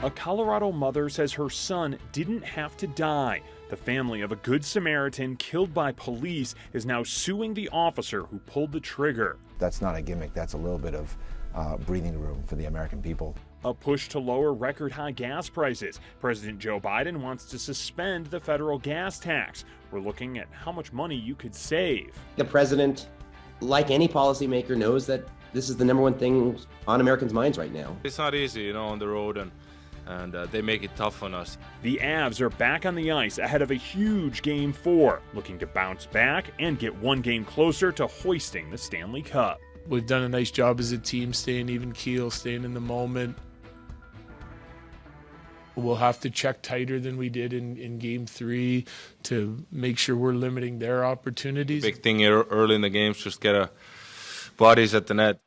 A Colorado mother says her son didn't have to die. The family of a Good Samaritan killed by police is now suing the officer who pulled the trigger. That's not a gimmick, that's a little bit of breathing room for the American people. A push to lower record-high gas prices. President Joe Biden wants to suspend the federal gas tax. We're looking at how much money you could save. The president, like any policymaker, knows that this is the number one thing on Americans' minds right now. It's not easy, on the road, and they make it tough on us. The Avs are back on the ice ahead of a huge Game 4, looking to bounce back and get one game closer to hoisting the Stanley Cup. We've done a nice job as a team, staying even keel, staying in the moment. We'll have to check tighter than we did in Game 3 to make sure we're limiting their opportunities. Big thing early in the games, just get bodies at the net.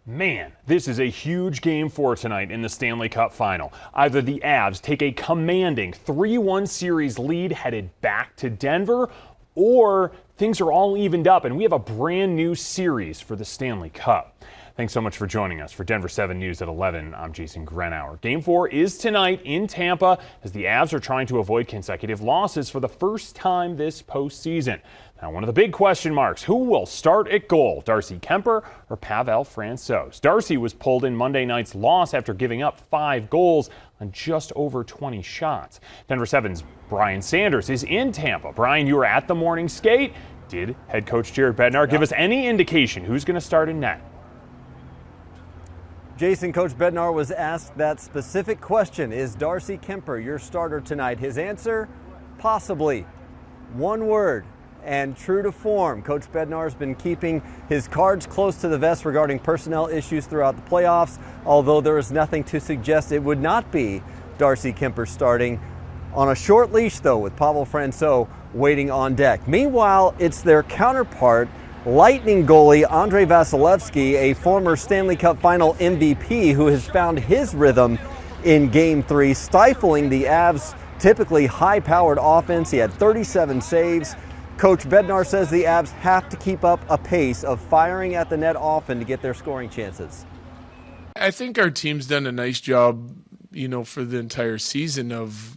Man, this is a huge Game 4 tonight in the Stanley Cup Final. Either the Avs take a commanding 3-1 series lead headed back to Denver, or things are all evened up and we have a brand new series for the Stanley Cup. Thanks so much for joining us. For Denver 7 News at 11, I'm Jason Grenauer. Game 4 is tonight in Tampa as the Avs are trying to avoid consecutive losses for the first time this postseason. Now, one of the big question marks, who will start at goal, Darcy Kuemper or Pavel Francouz? Darcy was pulled in Monday night's loss after giving up 5 goals on just over 20 shots. Denver 7's Brian Sanders is in Tampa. Brian, you were at the morning skate. Did head coach Jared Bednar give us any indication who's going to start in net? Jason, Coach Bednar was asked that specific question. Is Darcy Kuemper your starter tonight? His answer, possibly. One word, and true to form. Coach Bednar has been keeping his cards close to the vest regarding personnel issues throughout the playoffs, although there is nothing to suggest it would not be Darcy Kuemper starting. On a short leash, though, with Pavel Francouz waiting on deck. Meanwhile, it's their counterpart, Lightning goalie Andrei Vasilevsky, a former Stanley Cup Final MVP who has found his rhythm in Game 3, stifling the Avs' typically high-powered offense. He had 37 saves. Coach Bednar says the Avs have to keep up a pace of firing at the net often to get their scoring chances. I think our team's done a nice job, for the entire season of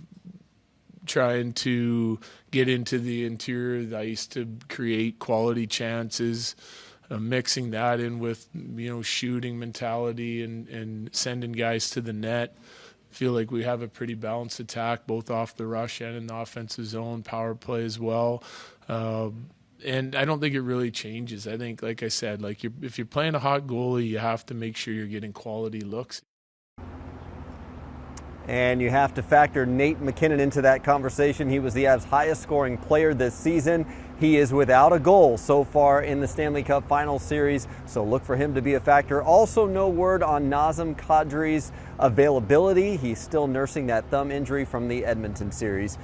trying to get into the interior of the ice to create quality chances, mixing that in with, shooting mentality and sending guys to the net. Feel like we have a pretty balanced attack, both off the rush and in the offensive zone, power play as well. And I don't think it really changes. I think, like I said, if you're playing a hot goalie, you have to make sure you're getting quality looks. And you have to factor Nate McKinnon into that conversation. He was the Avs' highest scoring player this season. He is without a goal so far in the Stanley Cup Final Series, so look for him to be a factor. Also, no word on Nazem Kadri's availability. He's still nursing that thumb injury from the Edmonton series.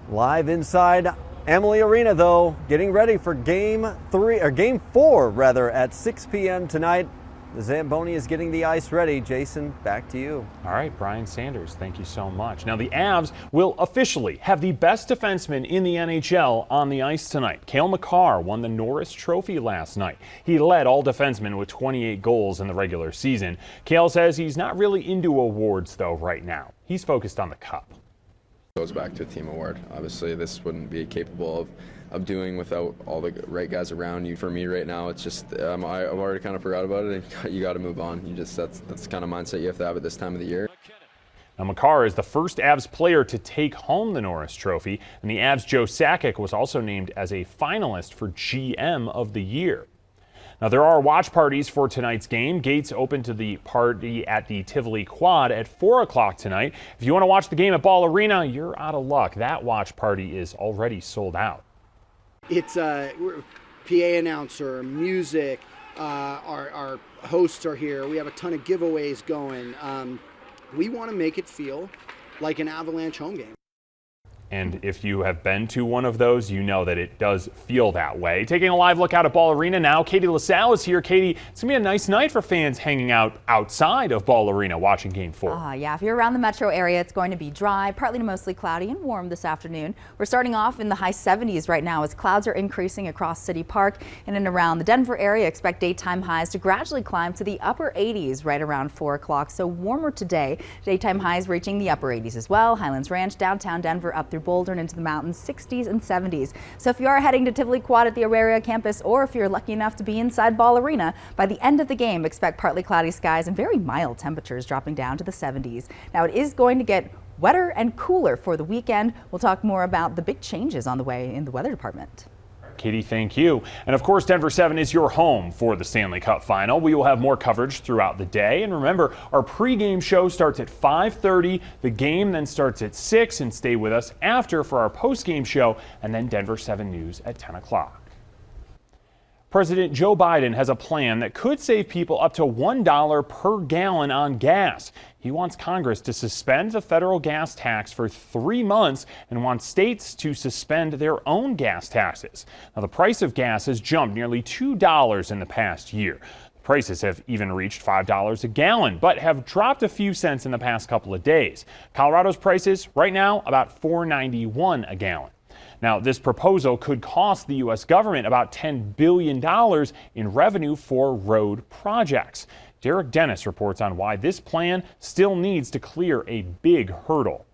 Live inside Amalie Arena, though, getting ready for Game 4 at 6 p.m. tonight. The Zamboni is getting the ice ready. Jason, back to you. All right, Brian Sanders, thank you so much. Now, the Avs will officially have the best defenseman in the NHL on the ice tonight. Cale Makar won the Norris Trophy last night. He led all defensemen with 28 goals in the regular season. Cale says he's not really into awards, though, right now. He's focused on the Cup. Goes back to a team award. Obviously, this wouldn't be capable of doing without all the right guys around you. For me right now, it's just I've already kind of forgot about it, and you got to move on. That's the kind of mindset you have to have at this time of the year. Now, Makar is the first Avs player to take home the Norris Trophy, and the Avs' Joe Sakic was also named as a finalist for GM of the Year. Now, there are watch parties for tonight's game. Gates open to the party at the Tivoli Quad at 4 o'clock tonight. If you want to watch the game at Ball Arena, you're out of luck. That watch party is already sold out. It's PA announcer, music, our hosts are here. We have a ton of giveaways going. We want to make it feel like an Avalanche home game. And if you have been to one of those, you know that it does feel that way. Taking a live look out at Ball Arena now, Katie LaSalle is here. Katie, it's going to be a nice night for fans hanging out outside of Ball Arena watching Game 4. Yeah, if you're around the metro area, it's going to be dry, partly to mostly cloudy and warm this afternoon. We're starting off in the high 70s right now as clouds are increasing across City Park and in around the Denver area. Expect daytime highs to gradually climb to the upper 80s right around 4 o'clock. So warmer today. Daytime highs reaching the upper 80s as well. Highlands Ranch, downtown Denver, up through Boulder and into the mountains, 60s and 70s. So if you are heading to Tivoli Quad at the Auraria campus, or if you're lucky enough to be inside Ball Arena, by the end of the game, expect partly cloudy skies and very mild temperatures dropping down to the 70s. Now it is going to get wetter and cooler for the weekend. We'll talk more about the big changes on the way in the weather department. Katie, thank you. And of course, Denver 7 is your home for the Stanley Cup Final. We will have more coverage throughout the day. And remember, our pregame show starts at 5:30. The game then starts at 6. And stay with us after for our postgame show and then Denver 7 News at 10 o'clock. President Joe Biden has a plan that could save people up to $1 per gallon on gas. He wants Congress to suspend the federal gas tax for 3 months and wants states to suspend their own gas taxes. Now, the price of gas has jumped nearly $2 in the past year. Prices have even reached $5 a gallon, but have dropped a few cents in the past couple of days. Colorado's prices right now about $4.91 a gallon. Now, this proposal could cost the U.S. government about $10 billion in revenue for road projects. Derek Dennis reports on why this plan still needs to clear a big hurdle.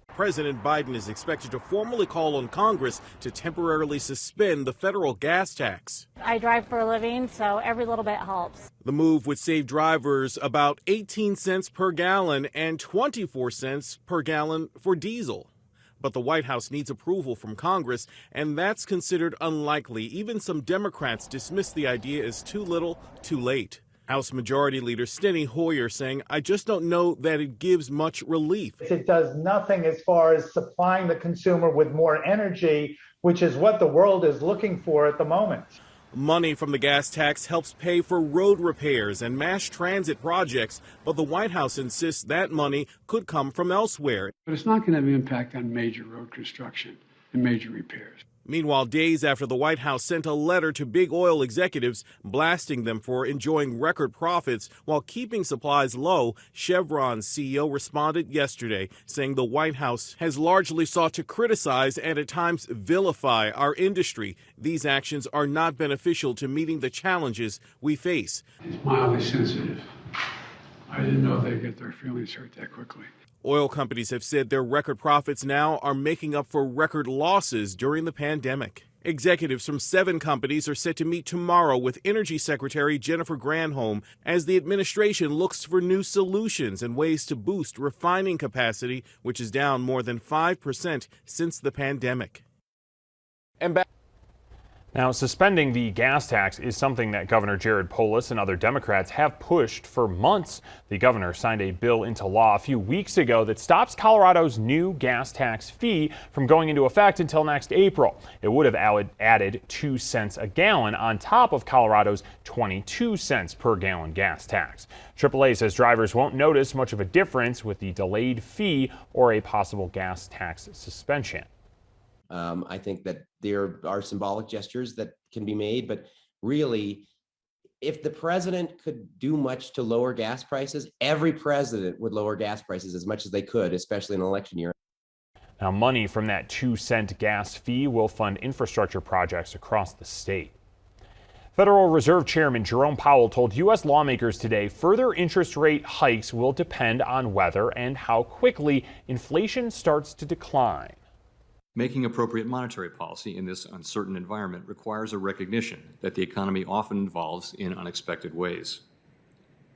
President Biden is expected to formally call on Congress to temporarily suspend the federal gas tax. I drive for a living, so every little bit helps. The move would save drivers about 18 cents per gallon and 24 cents per gallon for diesel. But the White House needs approval from Congress, and that's considered unlikely. Even some Democrats dismiss the idea as too little, too late. House Majority Leader Steny Hoyer saying, "I just don't know that it gives much relief." It does nothing as far as supplying the consumer with more energy, which is what the world is looking for at the moment. Money from the gas tax helps pay for road repairs and mass transit projects, but the White House insists that money could come from elsewhere. But it's not going to have an impact on major road construction and major repairs. Meanwhile, days after the White House sent a letter to big oil executives blasting them for enjoying record profits while keeping supplies low, Chevron's CEO responded yesterday, saying the White House has largely sought to criticize and at times vilify our industry. These actions are not beneficial to meeting the challenges we face. He's mildly sensitive. I didn't know they'd get their feelings hurt that quickly. Oil companies have said their record profits now are making up for record losses during the pandemic. Executives from 7 companies are set to meet tomorrow with Energy Secretary Jennifer Granholm as the administration looks for new solutions and ways to boost refining capacity, which is down more than 5% since the pandemic. And back. Now, suspending the gas tax is something that Governor Jared Polis and other Democrats have pushed for months. The governor signed a bill into law a few weeks ago that stops Colorado's new gas tax fee from going into effect until next April. It would have added 2 cents a gallon on top of Colorado's 22 cents per gallon gas tax. AAA says drivers won't notice much of a difference with the delayed fee or a possible gas tax suspension. I think that there are symbolic gestures that can be made, but really, if the president could do much to lower gas prices, every president would lower gas prices as much as they could, especially in an election year. Now, money from that 2-cent gas fee will fund infrastructure projects across the state. Federal Reserve Chairman Jerome Powell told U.S. lawmakers today further interest rate hikes will depend on whether and how quickly inflation starts to decline. Making appropriate monetary policy in this uncertain environment requires a recognition that the economy often evolves in unexpected ways.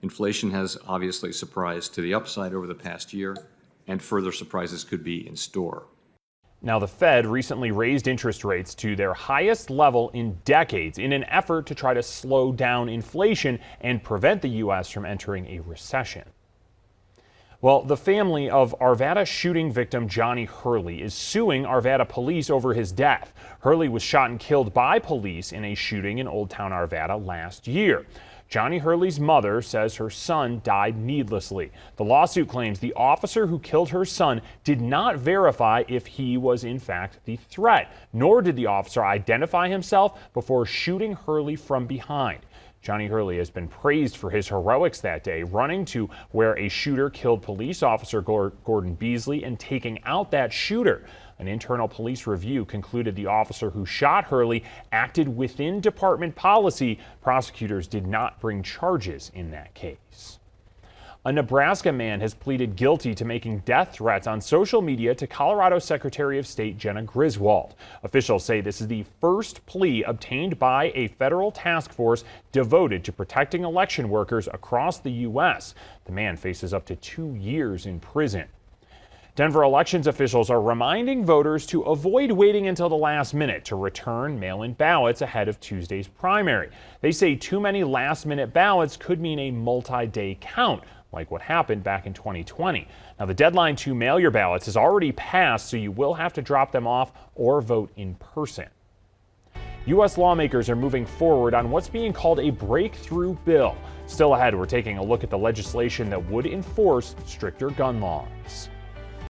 Inflation has obviously surprised to the upside over the past year, and further surprises could be in store. Now, the Fed recently raised interest rates to their highest level in decades in an effort to try to slow down inflation and prevent the U.S. from entering a recession. Well, the family of Arvada shooting victim Johnny Hurley is suing Arvada police over his death. Hurley was shot and killed by police in a shooting in Old Town Arvada last year. Johnny Hurley's mother says her son died needlessly. The lawsuit claims the officer who killed her son did not verify if he was in fact the threat, nor did the officer identify himself before shooting Hurley from behind. Johnny Hurley has been praised for his heroics that day, running to where a shooter killed police officer Gordon Beasley and taking out that shooter. An internal police review concluded the officer who shot Hurley acted within department policy. Prosecutors did not bring charges in that case. A Nebraska man has pleaded guilty to making death threats on social media to Colorado Secretary of State Jenna Griswold. Officials say this is the first plea obtained by a federal task force devoted to protecting election workers across the U.S. The man faces up to 2 years in prison. Denver elections officials are reminding voters to avoid waiting until the last minute to return mail-in ballots ahead of Tuesday's primary. They say too many last-minute ballots could mean a multi-day count, like what happened back in 2020. Now, the deadline to mail your ballots has already passed, so you will have to drop them off or vote in person. U.S. lawmakers are moving forward on what's being called a breakthrough bill. Still ahead, we're taking a look at the legislation that would enforce stricter gun laws.